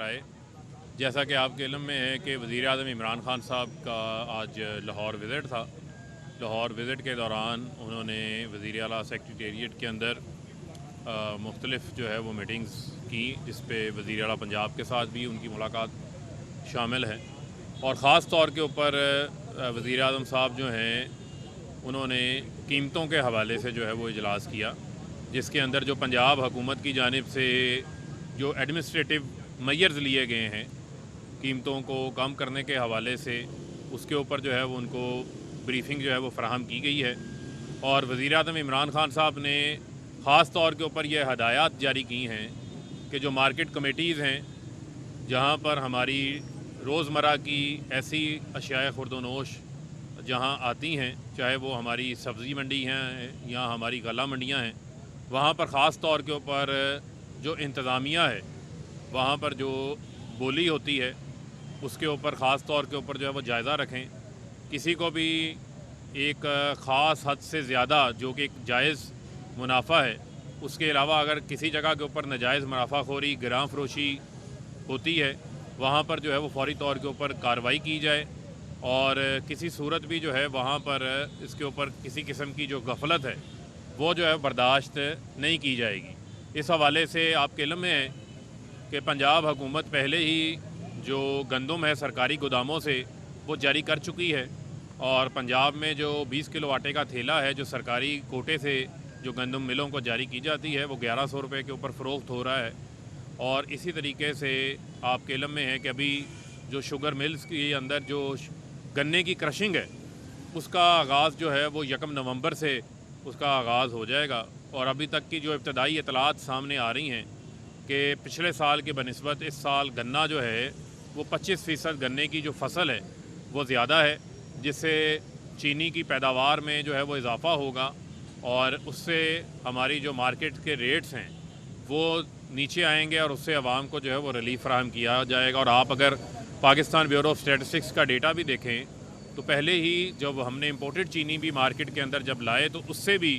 آئے۔ جیسا کہ آپ کے علم میں ہے کہ وزیر اعظم عمران خان صاحب کا آج لاہور وزٹ تھا۔ لاہور وزٹ کے دوران انہوں نے وزیر اعلیٰ سیکریٹریٹ کے اندر مختلف جو ہے وہ میٹنگز کی، جس پہ وزیر اعلیٰ پنجاب کے ساتھ بھی ان کی ملاقات شامل ہے، اور خاص طور کے اوپر وزیر اعظم صاحب جو ہیں انہوں نے قیمتوں کے حوالے سے جو ہے وہ اجلاس کیا، جس کے اندر جو پنجاب حکومت کی جانب سے جو ایڈمنسٹریٹو میئرز لیے گئے ہیں قیمتوں کو کم کرنے کے حوالے سے، اس کے اوپر جو ہے وہ ان کو بریفنگ جو ہے وہ فراہم کی گئی ہے۔ اور وزیر اعظم عمران خان صاحب نے خاص طور کے اوپر یہ ہدایات جاری کی ہیں کہ جو مارکیٹ کمیٹیز ہیں جہاں پر ہماری روزمرہ کی ایسی اشیاء خورد و نوش جہاں آتی ہیں، چاہے وہ ہماری سبزی منڈی ہیں یا ہماری غلہ منڈیاں ہیں، وہاں پر خاص طور کے اوپر جو انتظامیہ ہے وہاں پر جو بولی ہوتی ہے اس کے اوپر خاص طور کے اوپر جو ہے وہ جائزہ رکھیں۔ کسی کو بھی ایک خاص حد سے زیادہ جو کہ ایک جائز منافع ہے، اس کے علاوہ اگر کسی جگہ کے اوپر ناجائز منافع خوری گراں فروشی ہوتی ہے، وہاں پر جو ہے وہ فوری طور کے اوپر کارروائی کی جائے، اور کسی صورت بھی جو ہے وہاں پر اس کے اوپر کسی قسم کی جو غفلت ہے وہ جو ہے برداشت نہیں کی جائے گی۔ اس حوالے سے آپ کے علم میں ہے کہ پنجاب حکومت پہلے ہی جو گندم ہے سرکاری گوداموں سے وہ جاری کر چکی ہے، اور پنجاب میں جو 20 کلو آٹے کا تھیلا ہے جو سرکاری کوٹے سے جو گندم ملوں کو جاری کی جاتی ہے وہ 1100 روپے کے اوپر فروخت ہو رہا ہے۔ اور اسی طریقے سے آپ کے علم میں ہے کہ ابھی جو شوگر ملز کے اندر جو گنے کی کرشنگ ہے اس کا آغاز جو ہے وہ 1 نومبر سے اس کا آغاز ہو جائے گا، اور ابھی تک کی جو ابتدائی اطلاعات سامنے آ رہی ہیں کہ پچھلے سال کے بنسبت اس سال گنا جو ہے وہ 25% گنے کی جو فصل ہے وہ زیادہ ہے، جس سے چینی کی پیداوار میں جو ہے وہ اضافہ ہوگا، اور اس سے ہماری جو مارکیٹ کے ریٹس ہیں وہ نیچے آئیں گے، اور اس سے عوام کو جو ہے وہ ریلیف فراہم کیا جائے گا۔ اور آپ اگر پاکستان بیورو آف اسٹیٹسٹکس کا ڈیٹا بھی دیکھیں تو پہلے ہی جب ہم نے امپورٹڈ چینی بھی مارکیٹ کے اندر جب لائے تو اس سے بھی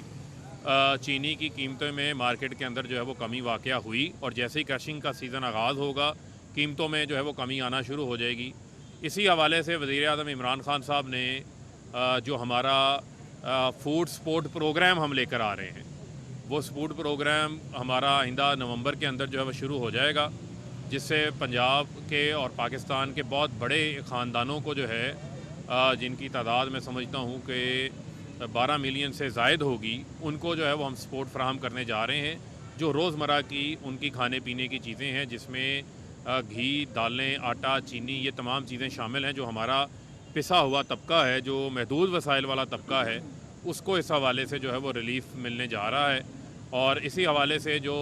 چینی کی قیمتوں میں مارکیٹ کے اندر جو ہے وہ کمی واقع ہوئی، اور جیسے ہی کرشنگ کا سیزن آغاز ہوگا قیمتوں میں جو ہے وہ کمی آنا شروع ہو جائے گی۔ اسی حوالے سے وزیر اعظم عمران خان صاحب نے جو ہمارا فوڈ سپورٹ پروگرام ہم لے کر آ رہے ہیں، وہ سپورٹ پروگرام ہمارا آئندہ نومبر کے اندر جو ہے وہ شروع ہو جائے گا، جس سے پنجاب کے اور پاکستان کے بہت بڑے خاندانوں کو جو ہے جن کی تعداد میں سمجھتا ہوں کہ 12 ملین سے زائد ہوگی، ان کو جو ہے وہ ہم سپورٹ فراہم کرنے جا رہے ہیں، جو روزمرہ کی ان کی کھانے پینے کی چیزیں ہیں، جس میں گھی، دالیں، آٹا، چینی، یہ تمام چیزیں شامل ہیں۔ جو ہمارا پسا ہوا طبقہ ہے، جو محدود وسائل والا طبقہ ہے، اس کو اس حوالے سے جو ہے وہ ریلیف ملنے جا رہا ہے۔ اور اسی حوالے سے جو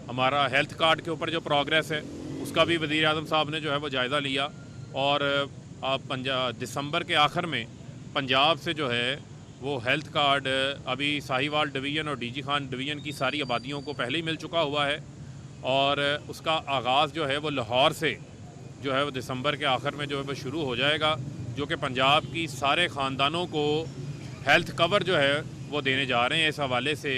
ہمارا ہیلتھ کارڈ کے اوپر جو پروگریس ہے اس کا بھی وزیر اعظم صاحب نے جو ہے وہ جائزہ لیا، اور دسمبر کے آخر میں پنجاب سے جو ہے وہ ہیلتھ کارڈ ابھی ساہیوال ڈویژن اور ڈی جی خان ڈویژن کی ساری آبادیوں کو پہلے ہی مل چکا ہوا ہے، اور اس کا آغاز جو ہے وہ لاہور سے جو ہے وہ دسمبر کے آخر میں جو ہے وہ شروع ہو جائے گا، جو کہ پنجاب کی سارے خاندانوں کو ہیلتھ کور جو ہے وہ دینے جا رہے ہیں۔ اس حوالے سے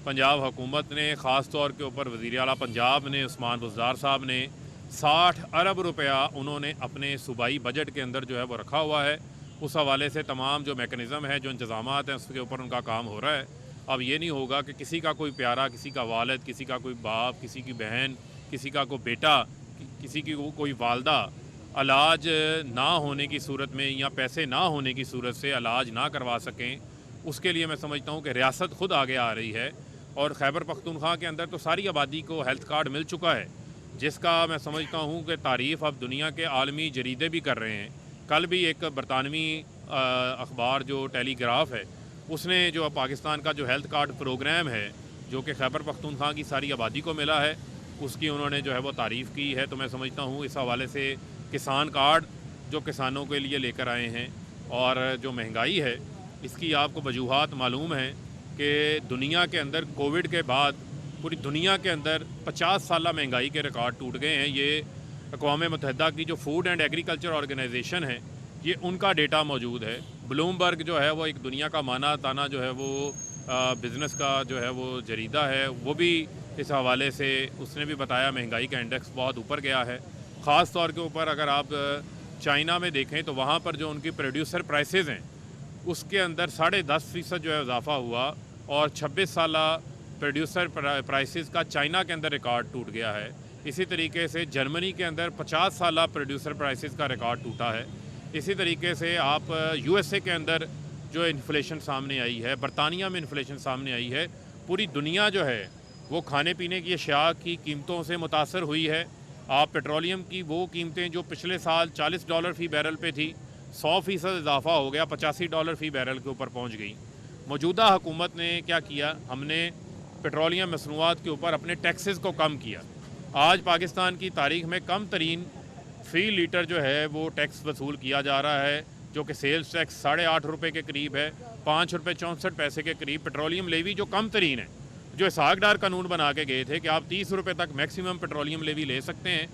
پنجاب حکومت نے خاص طور کے اوپر وزیر اعلیٰ پنجاب نے عثمان بزدار صاحب نے 60 ارب روپیہ انہوں نے اپنے صوبائی بجٹ کے اندر جو ہے وہ رکھا ہوا ہے۔ اس حوالے سے تمام جو میکنزم ہے، جو انتظامات ہیں، اس کے اوپر ان کا کام ہو رہا ہے۔ اب یہ نہیں ہوگا کہ کسی کا کوئی پیارا، کسی کا والد، کسی کا کوئی باپ، کسی کی بہن، کسی کا کوئی بیٹا، کسی کی کوئی والدہ علاج نہ ہونے کی صورت میں یا پیسے نہ ہونے کی صورت سے علاج نہ کروا سکیں۔ اس کے لیے میں سمجھتا ہوں کہ ریاست خود آگے آ رہی ہے، اور خیبر پختونخوا کے اندر تو ساری آبادی کو ہیلتھ کارڈ مل چکا ہے، جس کا میں سمجھتا ہوں کہ تعریف اب دنیا کے عالمی جریدے بھی کر رہے ہیں۔ کل بھی ایک برطانوی اخبار جو ٹیلی گراف ہے، اس نے جو پاکستان کا جو ہیلتھ کارڈ پروگرام ہے جو کہ خیبر پختونخوا کی ساری آبادی کو ملا ہے، اس کی انہوں نے جو ہے وہ تعریف کی ہے۔ تو میں سمجھتا ہوں اس حوالے سے کسان کارڈ جو کسانوں کے لیے لے کر آئے ہیں، اور جو مہنگائی ہے اس کی آپ کو وجوہات معلوم ہیں کہ دنیا کے اندر کووڈ کے بعد پوری دنیا کے اندر 50 سالہ مہنگائی کے ریکارڈ ٹوٹ گئے ہیں۔ یہ اقوام متحدہ کی جو فوڈ اینڈ ایگریکلچر آرگنائزیشن ہے، یہ ان کا ڈیٹا موجود ہے۔ بلومبرگ جو ہے وہ ایک دنیا کا مانا تانا جو ہے وہ بزنس کا جو ہے وہ جریدہ ہے، وہ بھی اس حوالے سے اس نے بھی بتایا مہنگائی کا انڈیکس بہت اوپر گیا ہے۔ ख़ास तौर के ऊपर अगर आप चाइना में देखें तो वहाँ पर जो उनकी प्रोड्यूसर प्राइसेस हैं उसके अंदर 10.5% जो है इजाफा हुआ, और 26 साला प्रोड्यूसर प्राइसेस का चाइना के अंदर रिकॉर्ड टूट गया है। इसी तरीके से जर्मनी के अंदर 50 साला प्रोड्यूसर प्राइसेस का रिकॉर्ड टूटा है। इसी तरीके से आप यूएसए के अंदर जो इन्फ्लेशन सामने आई है, बरतानिया में इन्फ्लेशन सामने आई है। पूरी दुनिया जो है वो खाने पीने की अशिया की कीमतों से मुतासर हुई है। आप पेट्रोलियम की वो कीमतें जो पिछले साल $40 फ़ी बैरल पे थी, 100% इजाफा हो गया, $85 फ़ी बैरल के ऊपर पहुंच गई। मौजूदा हुकूमत ने क्या किया, हमने पेट्रोलियम मसनूआत के ऊपर अपने टैक्सेस को कम किया। आज पाकिस्तान की तारीख में कम तरीन फ़ी लीटर जो है वो टैक्स वसूल किया जा रहा है, जो कि सेल्स टैक्स 8.5 रुपये के करीब है, 5 रुपये 64 पैसे के करीब। पेट्रोलियम लेवी जो कम तरीन है, जो इसहाक डार कानून बना के गए थे कि आप 30 रुपये तक मैक्सिमम पेट्रोलियम लेवी ले सकते हैं,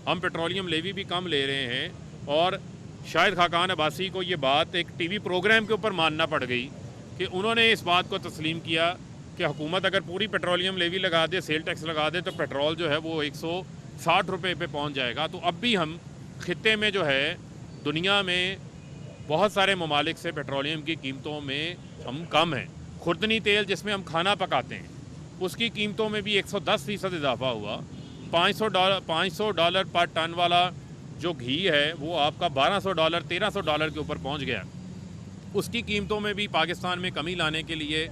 हम पेट्रोलियम लेवी भी कम ले रहे हैं। और शायद खाकान अब्बासी को ये बात एक टीवी प्रोग्राम के ऊपर मानना पड़ गई कि उन्होंने इस बात को तस्लीम किया कि हुकूमत अगर पूरी पेट्रोलियम लेवी लगा दे, सेल टैक्स लगा दे, तो पेट्रोल जो है वो 160 रुपये पे पहुँच जाएगा। तो अब भी हम खित्ते में जो है दुनिया में बहुत सारे ममालिक से पेट्रोलियम की कीमतों में हम कम हैं। खुर्दनी तेल जिसमें हम खाना पकाते हैं उसकी कीमतों में भी 110% इजाफा हुआ। $500 पर टन वाला जो घी है वो आपका $1200 $1300 के ऊपर पहुंच गया। उसकी कीमतों में भी पाकिस्तान में कमी लाने के लिए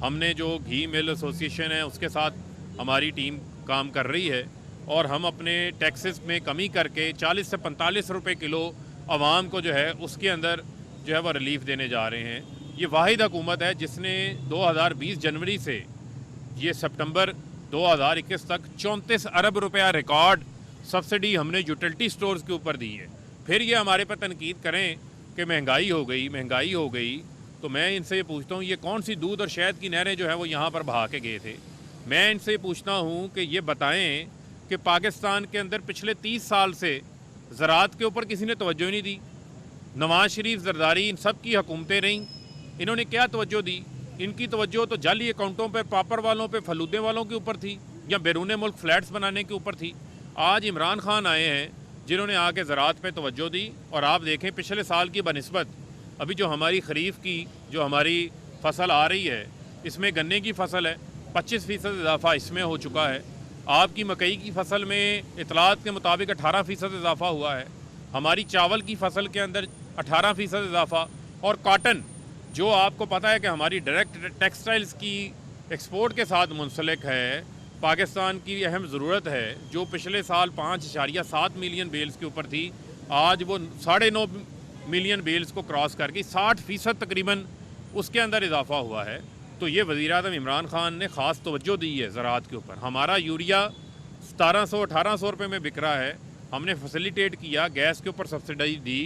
हमने जो घी मिल एसोसिएशन है उसके साथ हमारी टीम काम कर रही है, और हम अपने टैक्सेस में कमी करके 40 से 45 रुपये किलो आवाम को जो है उसके अंदर जो है वो रिलीफ देने जा रहे हैं। ये वाहिद हुकूमत है जिसने 2020 जनवरी से ये सितंबर 2021 तक 34 अरब रुपया रिकॉर्ड सब्सिडी हमने यूटिलिटी स्टोर्स के ऊपर दी है। फिर ये हमारे पर तनकीद करें कि महंगाई हो गई, तो मैं इनसे ये पूछता हूँ, ये कौन सी दूध और शहद की नहरें जो है वो यहाँ पर बहा के गए थे। मैं इनसे पूछता हूँ कि ये बताएं कि पाकिस्तान के अंदर पिछले 30 साल से ज़राअत के ऊपर किसी ने तवज्जो ही नहीं दी। नवाज़ शरीफ, जरदारी, इन सब की हुकूमतें रहीं, इन्होंने क्या तवज्जो दी? इनकी तवज्जो तो जाली अकाउंटों पर, पापड़ वालों पे, फलूदे वालों के ऊपर थी, या बैरून मुल्क फ्लैट्स बनाने के ऊपर थी। आज इमरान खान आए हैं जिन्होंने आके ज़राअत पे तवज्जो दी, और आप देखें पिछले साल की बनिस्बत अभी जो हमारी खरीफ की जो हमारी फसल आ रही है, इसमें गन्ने की फसल है 25% इजाफा इसमें हो चुका है। आपकी मकई की फसल में इतलात के मुताबिक 18% इजाफा हुआ है। हमारी चावल की फसल के अंदर 18% इजाफा। और कॉटन, जो आपको पता है कि हमारी डायरेक्ट टेक्सटाइल्स की एक्सपोर्ट के साथ मुंसलिक है, पाकिस्तान की अहम ज़रूरत है, जो पिछले साल 5.7 मिलियन बेल्स के ऊपर थी, आज वो 9.5 मिलियन बेल्स को क्रॉस करके 60% तकरीबन उसके अंदर इजाफा हुआ है। तो ये वज़ीर-ए-आज़म इमरान खान ने ख़ास तवज्जो दी है ज़राअत के ऊपर। हमारा यूरिया 1700-1800 रुपये में बिक रहा है, हमने फैसिलिटेट किया, गैस के ऊपर सब्सिडी दी।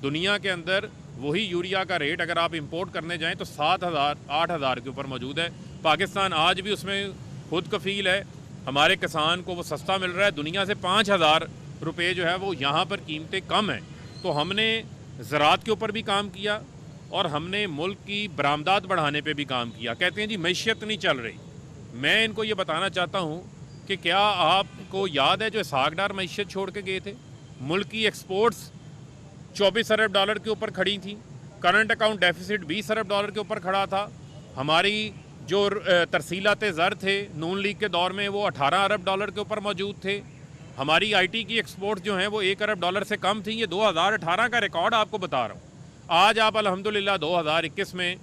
दुनिया के अंदर वही यूरिया का रेट अगर आप इंपोर्ट करने जाएं तो 7,000-8,000 के ऊपर मौजूद है। पाकिस्तान आज भी उसमें खुद कफ़ील है, हमारे किसान को वो सस्ता मिल रहा है। दुनिया से 5,000 रुपये जो है वो यहाँ पर कीमतें कम हैं। तो हमने ज़राअत के ऊपर भी काम किया, और हमने मुल्क की बरामदात बढ़ाने पे भी काम किया। कहते हैं जी मैशियत नहीं चल रही। मैं इनको ये बताना चाहता हूँ कि क्या आपको याद है जो इसहाक डार मैशियत छोड़ के गए थे? मुल्क की एक्सपोर्ट्स 24 अरब डॉलर के ऊपर खड़ी थी, करंट अकाउंट डेफिसिट 20 अरब डॉलर के ऊपर खड़ा था। हमारी जो तरसीलात ज़र थे नून लीग के दौर में वो 18 अरब डॉलर के ऊपर मौजूद थे। हमारी आईटी की एक्सपोर्ट जो हैं वो 1 अरब डॉलर से कम थी। ये 2018 का रिकॉर्ड आपको बता रहा हूँ। आज आप अल्हम्दुलिल्लाह 2021 में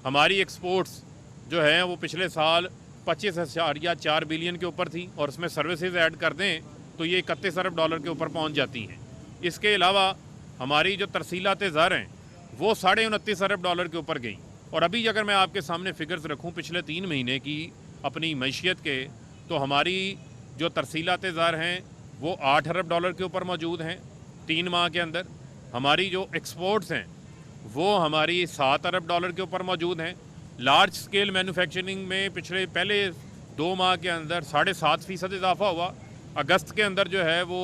हमारी एक्सपोर्ट्स जो हैं वो पिछले साल 25.4 बिलियन के ऊपर थी, और उसमें सर्विसेज ऐड कर दें तो ये 31 अरब डॉलर के ऊपर पहुँच जाती हैं। इसके अलावा हमारी जो तरसीलात ज़र हैं वो 29.5 अरब डॉलर के ऊपर गई। और अभी अगर मैं आपके सामने फ़िगर्स रखूं पिछले 3 महीने की अपनी मैशियत के, तो हमारी जो तरसीलात ज़र हैं वो 8 अरब डॉलर के ऊपर मौजूद हैं 3 माह के अंदर। हमारी जो एक्सपोर्ट्स हैं वो हमारी 7 अरब डॉलर के ऊपर मौजूद हैं। लार्ज स्केल मैन्युफैक्चरिंग में पहले 2 माह के अंदर 7.5% इजाफा हुआ। अगस्त के अंदर जो है वो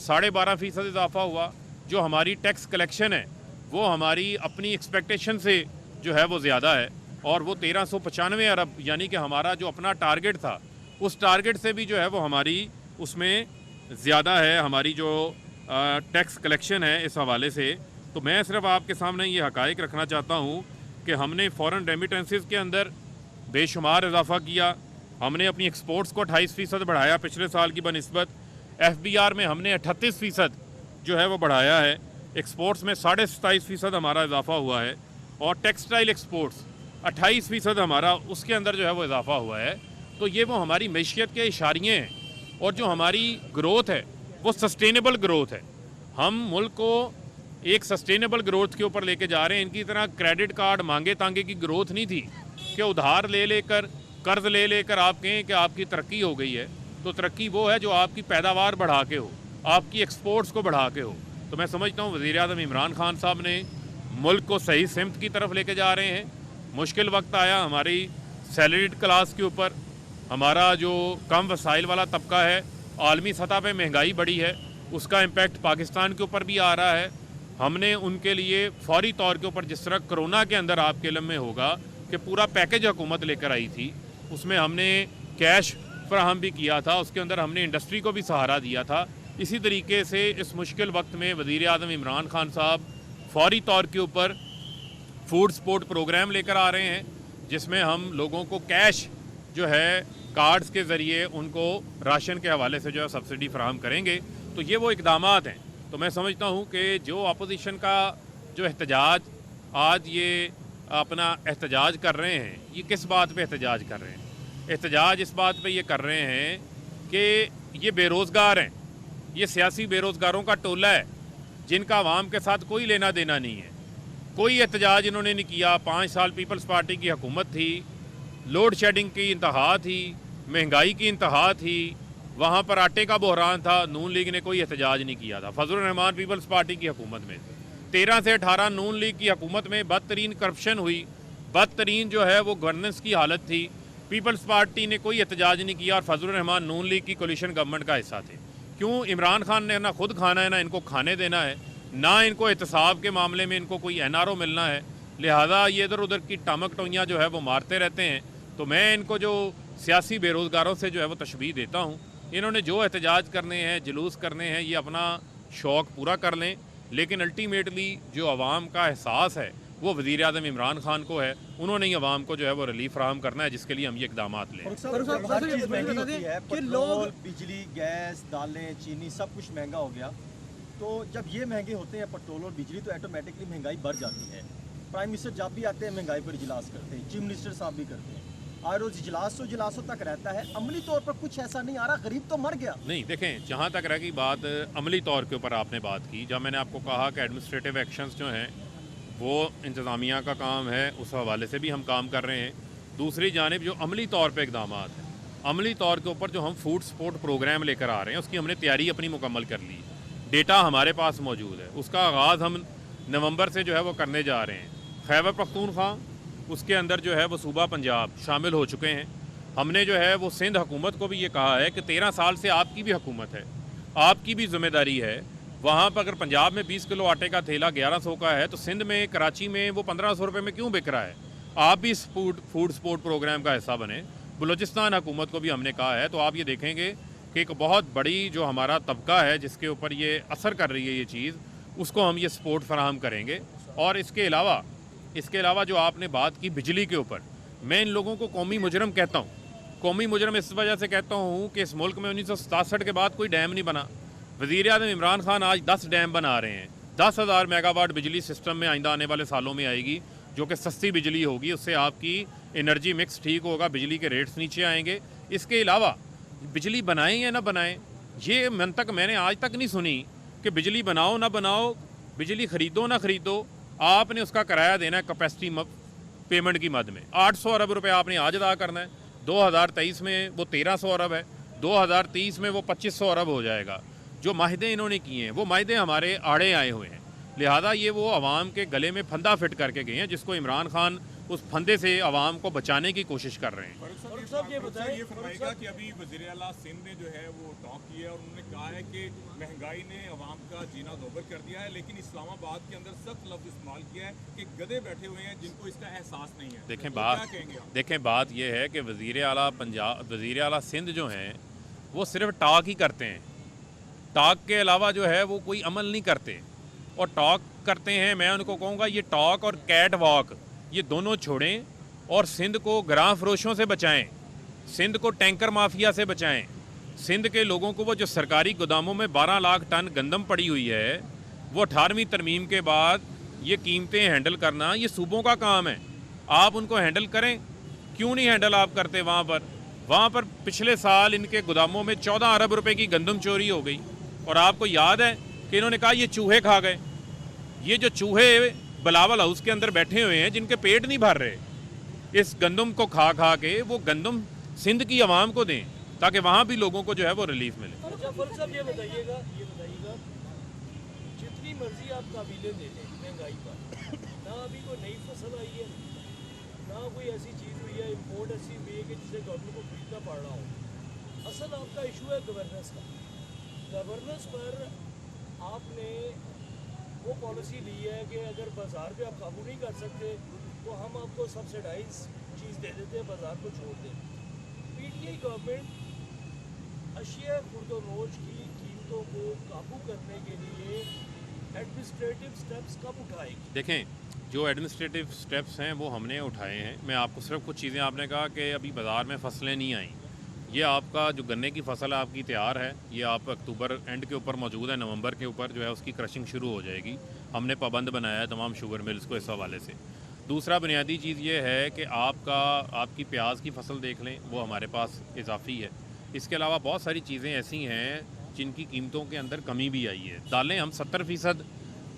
12.5% इजाफा हुआ। जो हमारी टैक्स कलेक्शन है वो हमारी अपनी एक्सपेक्टेशन से जो है वो ज़्यादा है, और वो 1395 अरब, यानी कि हमारा जो अपना टारगेट था उस टारगेट से भी जो है वो हमारी उसमें ज़्यादा ہے ہماری جو ٹیکس کلیکشن ہے اس حوالے سے، تو میں صرف آپ کے سامنے یہ حقائق رکھنا چاہتا ہوں کہ ہم نے فورن ریمیٹنسز کے اندر بے شمار اضافہ کیا. ہم نے اپنی ایکسپورٹس کو 28% بڑھایا پچھلے سال کی بنسبت. FBR میں ہم نے 38% جو ہے وہ بڑھایا ہے. ایکسپورٹس میں 27.5% ہمارا اضافہ ہوا ہے. اور ٹیکسٹائل ایکسپورٹس 28% ہمارا اس کے اندر جو ہے وہ اضافہ ہوا ہے. تو یہ وہ ہماری معیشت کے اشاریے ہیں. اور جو ہماری گروتھ ہے وہ سسٹینیبل گروتھ ہے. ہم ملک کو ایک سسٹینیبل گروتھ کے اوپر لے کے جا رہے ہیں. ان کی طرح کریڈٹ کارڈ مانگے تانگے کی گروتھ نہیں تھی کہ ادھار لے کر قرض لے کر آپ کہیں کہ آپ کی ترقی ہو گئی ہے. تو ترقی وہ ہے جو آپ کی پیداوار بڑھا کے ہو, آپ کی ایکسپورٹس کو بڑھا کے ہو. تو میں سمجھتا ہوں وزیر اعظم عمران خان صاحب نے ملک کو صحیح سمت کی طرف لے کے جا رہے ہیں. مشکل وقت آیا ہماری سیلریڈ کلاس کے اوپر, ہمارا جو کم وسائل والا طبقہ ہے, عالمی سطح پہ مہنگائی بڑھی ہے, اس کا امپیکٹ پاکستان کے اوپر بھی آ رہا ہے. ہم نے ان کے لیے فوری طور کے اوپر, جس طرح کرونا کے اندر آپ کے علم میں ہوگا کہ پورا پیکج حکومت لے کر آئی تھی, اس میں ہم نے کیش فراہم بھی کیا تھا, اس کے اندر ہم نے انڈسٹری کو بھی سہارا دیا تھا. اسی طریقے سے اس مشکل وقت میں وزیر اعظم عمران خان صاحب فوری طور کے اوپر فوڈ سپورٹ پروگرام لے کر آ رہے ہیں, جس میں ہم لوگوں کو کیش جو ہے کارڈز کے ذریعے ان کو راشن کے حوالے سے جو ہے سبسڈی فراہم کریں گے. تو یہ وہ اقدامات ہیں. تو میں سمجھتا ہوں کہ جو اپوزیشن کا جو احتجاج آج یہ اپنا احتجاج کر رہے ہیں, یہ کس بات پہ احتجاج کر رہے ہیں؟ احتجاج اس بات پہ یہ کر رہے ہیں کہ یہ بے روزگار ہیں, یہ سیاسی بے روزگاروں کا ٹولہ ہے جن کا عوام کے ساتھ کوئی لینا دینا نہیں ہے. کوئی احتجاج انہوں نے نہیں کیا. 5 سال پیپلز پارٹی کی حکومت تھی, لوڈ شیڈنگ کی انتہا تھی, مہنگائی کی انتہا تھی, وہاں پر آٹے کا بحران تھا. نون لیگ نے کوئی احتجاج نہیں کیا تھا. فضل الرحمان پیپلز پارٹی کی حکومت میں 13 سے 18 نون لیگ کی حکومت میں بدترین کرپشن ہوئی, بدترین جو ہے وہ گورننس کی حالت تھی. پیپلز پارٹی نے کوئی احتجاج نہیں کیا اور فضل الرحمان نون لیگ کی کولیشن گورنمنٹ کا حصہ تھے. کیوں؟ عمران خان نے نہ خود کھانا ہے, نہ ان کو کھانے دینا ہے, نہ ان کو احتساب کے معاملے میں ان کو کوئی NRO ملنا ہے. لہذا یہ ادھر ادھر کی ٹامک ٹوئیاں جو ہے وہ مارتے رہتے ہیں. تو میں ان کو جو سیاسی بے روزگاروں سے جو ہے وہ تشبیہ دیتا ہوں. انہوں نے جو احتجاج کرنے ہیں, جلوس کرنے ہیں, یہ اپنا شوق پورا کر لیں, لیکن الٹیمیٹلی جو عوام کا احساس ہے وہ وزیر اعظم عمران خان کو ہے. انہوں نے ہی عوام کو جو ہے وہ ریلیف فراہم کرنا ہے, جس کے لیے ہم یہ اقدامات لیں. پیٹرول, بجلی, گیس, دالیں, چینی سب کچھ مہنگا ہو گیا. تو جب یہ مہنگے ہوتے ہیں پیٹرول اور بجلی تو آٹومیٹکلی مہنگائی بڑھ جاتی ہے. پرائم منسٹر جب بھی آتے ہیں مہنگائی پر اجلاس کرتے ہیں, چیف منسٹر صاحب بھی کرتے ہیں. ہر روز اجلاسوں تک رہتا ہے, عملی طور پر کچھ ایسا نہیں آ رہا. غریب تو مر گیا. نہیں دیکھیں, جہاں تک رہ گئی بات عملی طور کے اوپر آپ نے بات کی, جب میں نے آپ کو کہا کہ ایڈمنسٹریٹو ایکشنز جو ہیں وہ انتظامیہ کا کام ہے, اس حوالے سے بھی ہم کام کر رہے ہیں. دوسری جانب جو عملی طور پہ اقدامات ہیں, عملی طور کے اوپر جو ہم فوڈ سپورٹ پروگرام لے کر آ رہے ہیں, اس کی ہم نے تیاری اپنی مکمل کر لی. ڈیٹا ہمارے پاس موجود ہے. اس کا آغاز ہم نومبر سے جو ہے وہ کرنے جا رہے ہیں. خیبر پختونخوا, اس کے اندر جو ہے وہ صوبہ پنجاب شامل ہو چکے ہیں. ہم نے جو ہے وہ سندھ حکومت کو بھی یہ کہا ہے کہ 13 سال سے آپ کی بھی حکومت ہے, آپ کی بھی ذمہ داری ہے. وہاں پر اگر پنجاب میں 20 کلو آٹے کا تھیلا 1100 کا ہے, تو سندھ میں, کراچی میں وہ 1500 روپے میں کیوں بک رہا ہے؟ آپ بھی اس فوڈ سپورٹ پروگرام کا حصہ بنیں. بلوچستان حکومت کو بھی ہم نے کہا ہے. تو آپ یہ دیکھیں گے کہ ایک بہت بڑی جو ہمارا طبقہ ہے جس کے اوپر یہ اثر کر رہی ہے یہ چیز, اس کو ہم یہ سپورٹ فراہم کریں گے. اور اس کے علاوہ جو آپ نے بات کی بجلی کے اوپر, میں ان لوگوں کو قومی مجرم کہتا ہوں. قومی مجرم اس وجہ سے کہتا ہوں کہ اس ملک میں 1967 کے بعد کوئی ڈیم نہیں بنا. وزیر اعظم عمران خان آج 10 ڈیم بنا رہے ہیں. 10,000 میگا واٹ بجلی سسٹم میں آئندہ آنے والے سالوں میں آئے گی, جو کہ سستی بجلی ہوگی. اس سے آپ کی انرجی مکس ٹھیک ہوگا, بجلی کے ریٹس نیچے آئیں گے. اس کے علاوہ بجلی بنائیں یا نہ بنائیں, یہ منطق میں نے آج تک نہیں سنی کہ بجلی بناؤ نہ بناؤ, بجلی خریدو نہ خریدو, آپ نے اس کا کرایہ دینا ہے کیپیسٹی پیمنٹ کی مد میں. 800 ارب روپے آپ نے آج ادا کرنا ہے. 2023 میں وہ 1300 ارب ہے, 2030 میں وہ 2500 ارب ہو جائے گا. جو معاہدے انہوں نے کیے ہیں وہ معاہدے ہمارے آڑے آئے ہوئے ہیں. لہذا یہ وہ عوام کے گلے میں پھندا فٹ کر کے گئے ہیں, جس کو عمران خان اس پھندے سے عوام کو بچانے کی کوشش کر رہے ہیں. یہ فرمائے گا کہ ابھی وزیر اعلیٰ سندھ نے جو ہے وہ ٹاک کیا ہے اور انہوں نے کہا ہے کہ مہنگائی نے عوام کا جینا دوبر کر دیا ہے, لیکن اسلام آباد کے اندر سخت لفظ استعمال کیا ہے کہ گدھے بیٹھے ہوئے ہیں جن کو اس کا احساس نہیں ہے. دیکھیں بات یہ ہے کہ وزیر اعلیٰ سندھ جو ہیں وہ صرف ٹاک ہی کرتے ہیں, टॉक के अलावा जो है वो कोई अमल नहीं करते, और टॉक करते हैं। मैं उनको कहूँगा ये टॉक और कैट वॉक ये दोनों छोड़ें और सिंध को ग्रां फरोशों से बचाएं, सिंध को टैंकर माफिया से बचाएं, सिंध के लोगों को वो जो सरकारी गोदामों में 12 लाख टन गंदम पड़ी हुई है, वो 18वीं तरमीम के बाद ये कीमतें हैंडल करना ये सूबों का काम है। आप उनको हैंडल करें, क्यों नहीं हैंडल आप करते? वहाँ पर पिछले साल इनके गोदामों में 14 अरब रुपए की गंदम चोरी हो गई, और आपको याद है कि इन्होंने कहा ये चूहे खा गए। ये जो चूहे बिलावल हाउस के अंदर बैठे हुए हैं जिनके पेट नहीं भर रहे, इस गंदम को खा खा के वो गंदम सिंध की आवाम को दें ताकि वहाँ भी लोगों को जो है वो रिलीफ मिले। अच्छा फल साहब ये बताइएगा जितनी मर्जी आप काबिलें दे लें महंगाई पर, ना अभी कोई नई फसल आई है, ना कोई ऐसी चीज़ हुई है इम्पोर्ट ऐसी हुई है कि जिसे गवर्नमेंट को खरीदना पड़ रहा हो। असल आपका इशू है गवर्नेंस का। गवर्नेंस पर आपने वो पॉलिसी ली है कि अगर बाज़ार पे आप काबू नहीं कर सकते तो हम आपको सब्सिडाइज चीज़ दे देते हैं, बाज़ार को छोड़ दें। पीटीआई गवर्नमेंट अशिया खुर्दोनोश की कीमतों को काबू करने के लिए एडमिनिस्ट्रेटिव स्टेप्स कब उठाएगी? देखें, जो एडमिनिस्ट्रेटिव स्टेप्स हैं वो हमने उठाए हैं। मैं आपको सिर्फ कुछ चीज़ें, आपने कहा कि अभी बाज़ार में फसलें नहीं आई, ये आपका जो गन्ने की फसल है आपकी तैयार है, ये आप अक्टूबर एंड के ऊपर मौजूद है, नवंबर के ऊपर जो है उसकी क्रशिंग शुरू हो जाएगी। हमने पाबंद बनाया है तमाम शुगर मिल्स को इस हवाले से। दूसरा बुनियादी चीज़ ये है कि आपकी प्याज की फसल देख लें, वो हमारे पास इजाफी है। इसके अलावा बहुत सारी चीज़ें ऐसी हैं जिनकी कीमतों के अंदर कमी भी आई है। दालें हम 70%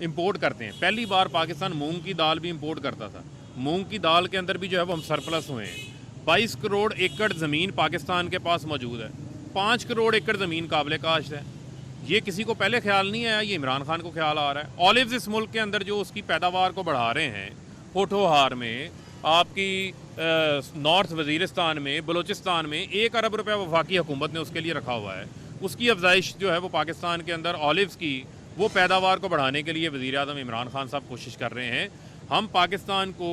इम्पोर्ट करते हैं। पहली बार पाकिस्तान मूंग की दाल भी इम्पोर्ट करता था, मूंग की दाल के अंदर भी जो है वो हम सरप्लस हुए हैं। 22 करोड़ एकड़ ज़मीन पाकिस्तान के पास मौजूद है, 5 करोड़ एकड़ ज़मीन काबिल काश्त है। ये किसी को पहले ख्याल नहीं आया, ये इमरान खान को ख्याल आ रहा है। ऑलिव्स इस मुल्क के अंदर जो उसकी पैदावार को बढ़ा रहे हैं, पोठोहार में, आपकी नॉर्थ वज़ीरिस्तान में, बलूचिस्तान में 1 अरब रुपया वफाकी हुकूमत ने उसके लिए रखा हुआ है। उसकी अफजाइश जो है वो पाकिस्तान के अंदर ऑलिव्स की वो पैदावार को बढ़ाने के लिए वज़ीर आज़म इमरान खान साहब कोशिश कर रहे हैं। हम पाकिस्तान को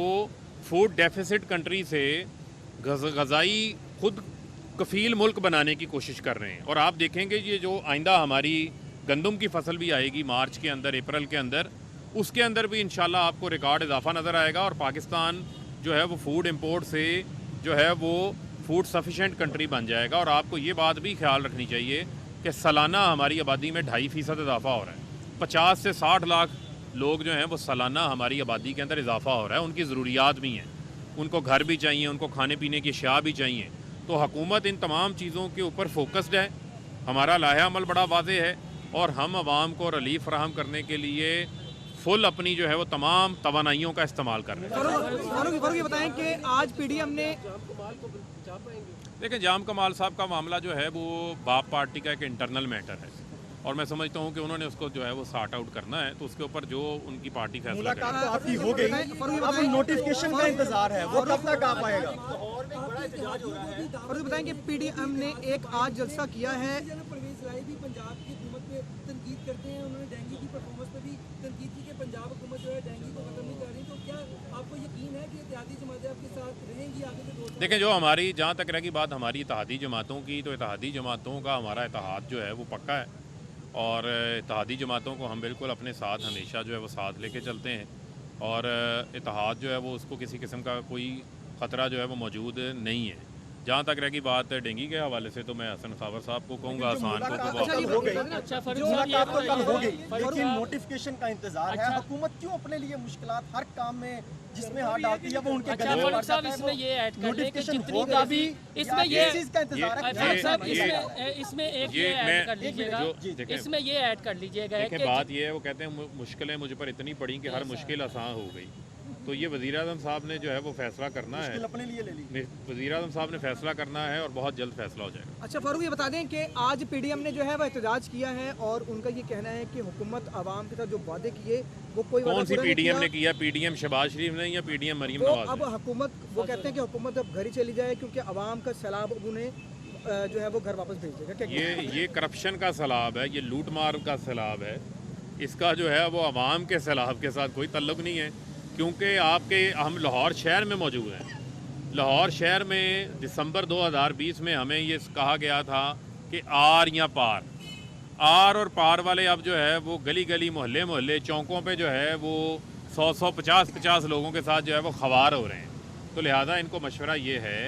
फूड डेफिसिट कंट्री से ग़ज़ाई खुद कफ़ील मुल्क बनाने की कोशिश कर रहे हैं। और आप देखेंगे ये जो आइंदा हमारी गंदम की फसल भी आएगी मार्च के अंदर, अप्रैल के अंदर, उसके अंदर भी इंशाल्लाह आपको रिकॉर्ड इजाफा नज़र आएगा, और पाकिस्तान जो है वो फूड इंपोर्ट से जो है वो फूड सफिशेंट कंट्री बन जाएगा। और आपको ये बात भी ख्याल रखनी चाहिए कि सालाना हमारी आबादी में 2.5% इजाफा हो रहा है। 50 से 60 लाख लोग जो हैं वो सालाना हमारी आबादी के अंदर इजाफा हो रहा है। उनकी ज़रूरियात भी हैं, उनको घर भी चाहिए, उनको खाने पीने की अशिया भी चाहिए। तो हुकूमत इन तमाम चीज़ों के ऊपर फोकस्ड है। हमारा लाहे अमल बड़ा वाज़ेह है, और हम आवाम को रिलीफ फराहम करने के लिए फुल अपनी जो है वो तमाम तवानाइयों का इस्तेमाल कर रहे हैं। फारूक ये बताएं कि आज पीडीएम ने देखिए, जाम कमाल साहब का मामला जो है वो बाप पार्टी का एक इंटरनल मैटर है, और मैं समझता हूँ कि उन्होंने उसको जो है वो सॉर्ट आउट करना है। तो उसके ऊपर जो उनकी पार्टी फैसला मुलाकात करेगी। तो आपकी हो गई, अब नोटिफिकेशन का इंतजार है, वो कब तक आ पाएगा? और बताएं कि पीडीएम ने एक आज जलसा किया है। परवेज लाई भी पंजाब की हुकूमत पे तनकीद करते हैं, उन्होंने डेंगू की परफॉर्मेंस पे भी तनकीद की कि पंजाब हुकूमत जो है डेंगू को खत्म नहीं कर रही। तो क्या आपको यकीन है कि इत्तेहादी जमातें आपके साथ रहेंगी आगे के 2 साल? देखें, जो हमारी जहाँ तक रहेगी बात हमारी इत्तेहादी जमातों की, तो इत्तेहादी जमातों का हमारा इत्तेहाद जो है वो पक्का है, और इत्तेहादी जमातों को हम बिल्कुल अपने साथ हमेशा जो है वो साथ लेके चलते हैं। और इत्तेहाद जो है वो उसको किसी किस्म का कोई ख़तरा जो है वो मौजूद नहीं है। जहाँ तक रहेगी बात डेंगी के हवाले से, तो मैं हसन खावर साहब को कहूँगा, आसान को मुलाकात तो तो कल हो गई, अच्छा फारूक जो साहब ये मुलाकात तो कल हो गई, फारूक लेकिन साहब- नोटिफिकेशन का इंतजार है। अच्छा। हुकूमत क्यों अपने लिए मुश्किलात हर काम में जिसमें हाथ डालती है वो उनके अच्छा गले में फारूक पड़ साहब जाता है। इसमें ये ऐड कर लें कि नोटिफिकेशन जितनी हो गई काफी थी, इसमें या ये किस चीज़ का इंतजार है? फारूक साहब ये- इसमें एक ये ये ऐड मैं- कर लीजिएगा, जो देखें इसमें ये ऐड कर लीजिएगा देखें, कि बात ये है, वो कहते हैं मुश्किलें मुझ पर इतनी पड़ी कि हर मुश्किल आसान हो गई। तो ये वज़ीर आज़म साहब ने जो है वो फैसला करना है, मुश्किल अपने लिए ले ली। वज़ीर आज़म साहब ने फैसला करना है, और बहुत जल्द फैसला हो जाएगा। अच्छा फारूक ये बता दें कि आज पीडीएम ने जो है वह एहतजाज किया है, और उनका ये कहना है कि हुकूमत आवाम के साथ जो वादे किए वो कोई वादा कौन सी पूरा नहीं पीडीएम ने किया। किया? पीडीएम शहबाज शरीफ ने या पीडीएम मरीम तो नवाज अब ने? हुकूमत वो कहते हैं कि हुकूमत अब घर ही चली जाए क्योंकि आवाम का सैलाब अब उन्हें जो है वो घर वापस भेज देगा। क्या ये करप्शन का सैलाब है, ये लूट मार का सैलाब है। इसका जो है वो आवाम के सैलाब के साथ कोई तल्लुक़ नहीं है, क्योंकि हम लाहौर शहर में मौजूद हैं। लाहौर शहर में दिसंबर 2020 में हमें ये कहा गया था कि आर या पार, आर और पार वाले अब जो है वो गली गली मोहल्ले मोहल्ले चौकों पे जो है वो 100 50 लोगों के साथ जो है वो खवार हो रहे हैं। तो लिहाजा इनको मशवरा ये है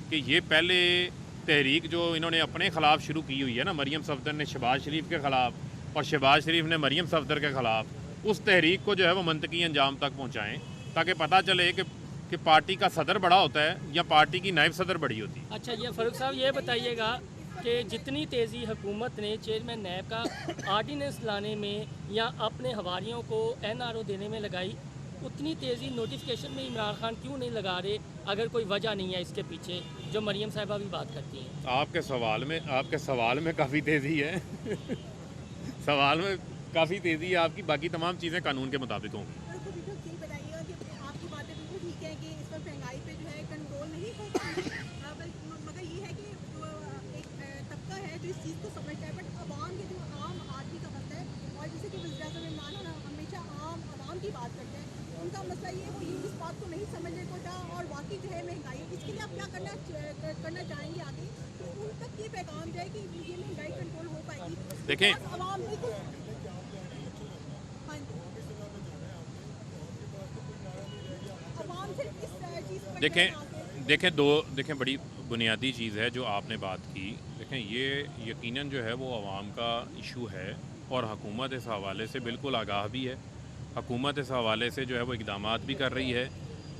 कि ये पहले तहरीक जो इन्होंने अपने ख़िलाफ़ शुरू की हुई है ना, मरीम सफदर ने शहबाज शरीफ के ख़िलाफ़ और शहबाज शरीफ ने मरीम सफदर के ख़िलाफ़, उस तहरीक को जो है वो मंतकी अंजाम तक पहुँचाएँ ताकि पता चले कि पार्टी का सदर बड़ा होता है या पार्टी की नायब सदर बड़ी होती है। अच्छा, ये फारूक साहब ये बताइएगा कि जितनी तेज़ी हुकूमत ने चेयरमैन नैब का आर्डीनेंस लाने में या अपने हवारियों को NRO देने में लगाई, उतनी तेज़ी नोटिफिकेशन में इमरान खान क्यों नहीं लगा रहे? अगर कोई वजह नहीं है इसके पीछे जो मरीम साहिबा भी बात करती हैं। आपके सवाल में काफ़ी तेज़ी है सवाल में काफ़ी तेज़ी है आपकी, बाकी तमाम चीज़ें कानून के मुताबिक होंगी। बताइएगा कि आपकी बातें बिल्कुल ठीक है कि इस पर महंगाई पे जो है कंट्रोल नहीं हो पाएगा, मगर ये है कि जो एक तबका है जो इस चीज़ को समझता है, बट आवाम के जो आम आदमी का मसला है, और जैसे कि वज़ीर-ए-आज़म इमरान खान हमेशा आवाम की बात करते हैं, उनका मसला ये वो इस बात को नहीं समझने को था और वाकई जो है महंगाई, इसके लिए आप क्या करना चाहेंगे आगे, तो उन तक ये पैगाम जाए कि ये महंगाई कंट्रोल हो पाएगी। देखें, आवाम बिल्कुल देखें बड़ी बुनियादी चीज़ है जो आपने बात की। देखें, ये यकीनन जो है वो आवाम का इशू है और हुकूमत इस हवाले से बिल्कुल आगाह भी है। हुकूमत इस हवाले से जो है वो इक़दामात भी कर रही है।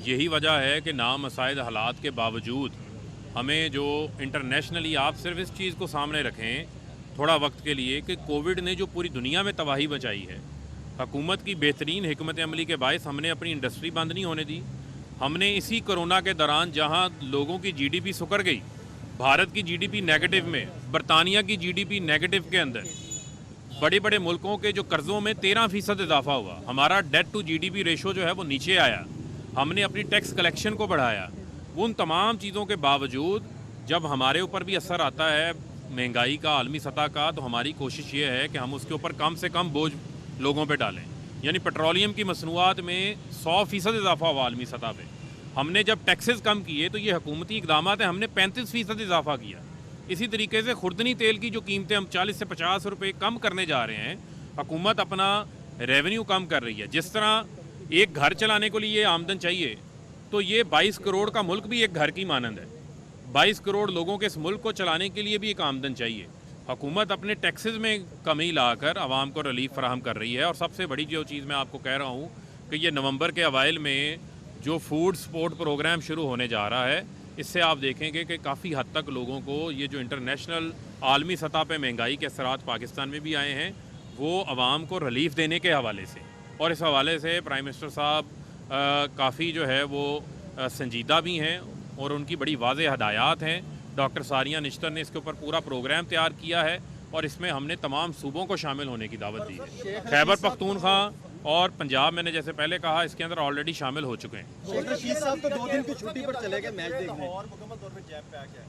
यही वजह है कि नामसाइद हालात के बावजूद हमें जो इंटरनेशनली, आप सिर्फ इस चीज़ को सामने रखें थोड़ा वक्त के लिए कि कोविड ने जो पूरी दुनिया में तबाही मचाई है, हुकूमत की बेहतरीन हिकमत अमली के बायस हमने अपनी इंडस्ट्री बंद नहीं होने दी। हमने इसी कोरोना के दौरान जहां लोगों की GDP सुकर गई, भारत की GDP नेगेटिव में, बरतानिया की GDP नेगेटिव के अंदर, बड़े बड़े मुल्कों के जो कर्ज़ों में 13% इजाफा हुआ, हमारा डेट टू GDP रेशो जो है वो नीचे आया, हमने अपनी टैक्स कलेक्शन को बढ़ाया। उन तमाम चीज़ों के बावजूद जब हमारे ऊपर भी असर आता है महंगाई का आलमी सतह का, तो हमारी कोशिश ये है कि हम उसके ऊपर कम से कम बोझ लोगों पे डालें। यानी पेट्रोलियम की मसनूआत में 100% इजाफा हुआ आलमी सतह पे। हमने जब टैक्सेस कम किए तो ये हुकूमती इक़दाम है, हमने 35% इजाफा किया। इसी तरीके से खुर्दनी तेल की जो कीमतें हम 40 से 50 रुपये कम करने जा रहे हैं, हुकूमत अपना रेवेन्यू कम कर रही है। जिस तरह एक घर चलाने के लिए आमदन चाहिए, तो ये 22 करोड़ का मुल्क भी एक घर की मानंद है। 22 करोड़ लोगों के इस मुल्क को चलाने के लिए भी एक आमदन चाहिए। हुकूमत अपने टैक्सेस में कमी लाकर आवाम को रिलीफ फराहम कर रही है। और सबसे बड़ी जो चीज़ मैं आपको कह रहा हूँ कि ये नवंबर के अवाइल में जो फूड सपोर्ट प्रोग्राम शुरू होने जा रहा है, इससे आप देखेंगे कि काफ़ी हद तक लोगों को ये जो इंटरनेशनल आलमी सतह पे महंगाई के असरात पाकिस्तान में भी आए हैं, वो आवाम को रिलीफ देने के हवाले से, और इस हवाले से प्राइम मिनिस्टर साहब काफ़ी जो है वो संजीदा भी हैं और उनकी बड़ी वाज़ेह हदायत हैं। डॉक्टर सारिया निश्तर ने इसके ऊपर पूरा प्रोग्राम तैयार किया है और इसमें हमने तमाम सूबों को शामिल होने की दावत दी है। खैबर पख्तूनख्वा और पंजाब, मैंने जैसे पहले कहा, इसके अंदर ऑलरेडी शामिल हो चुके हैं। शेख रशीद साहब तो 2 दिन की छुट्टी पर चले गए मैच देखने, और मुकम्मल तौर पे जैम पैक है।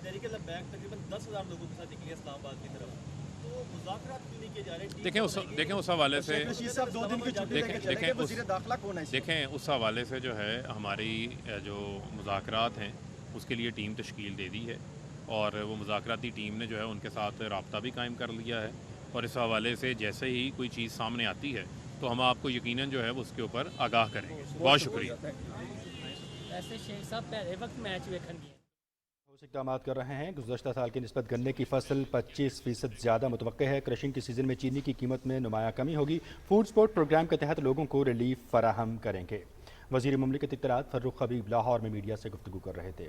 तहरीक लब्बैक तकरीबन 10,000 लोगों के साथ निकली इस्लामाबाद की तरफ, तो मुज़ाकरात क्यों नहीं किए जा रहे? देखें उस हवाले से, शेख रशीद साहब 2 दिन की छुट्टी लेके चले गए, वज़ीर दाखिला कौन है? देखें उस हवाले से जो है हमारी जो मुज़ाकरात हैं उसके लिए टीम तश्कील दे दी है और वो मुज़ाकराती टीम ने जो है उनके साथ रब्ता भी कायम कर लिया है। और इस हवाले से जैसे ही कोई चीज़ सामने आती है तो हम आपको यकीनन जो है वो उसके ऊपर आगाह करेंगे। बहुत शुक्रिया। वैसे शेख साहब पहले वक्त मैच वेखन गए इक़दाम कर रहे हैं। गुज़श्ता साल की निस्बत गन्ने की फसल 25% ज़्यादा मुतवक्के है। क्रशिंग की सीज़न में चीनी की कीमत में नुमाया कमी होगी। फूड सपोर्ट प्रोग्राम के तहत लोगों को रिलीफ फराहम करेंगे। वज़ीर मुमलिकत इत्तलात फ़र्रुख हबीब लाहौर में मीडिया से गुफ्तगू कर रहे थे।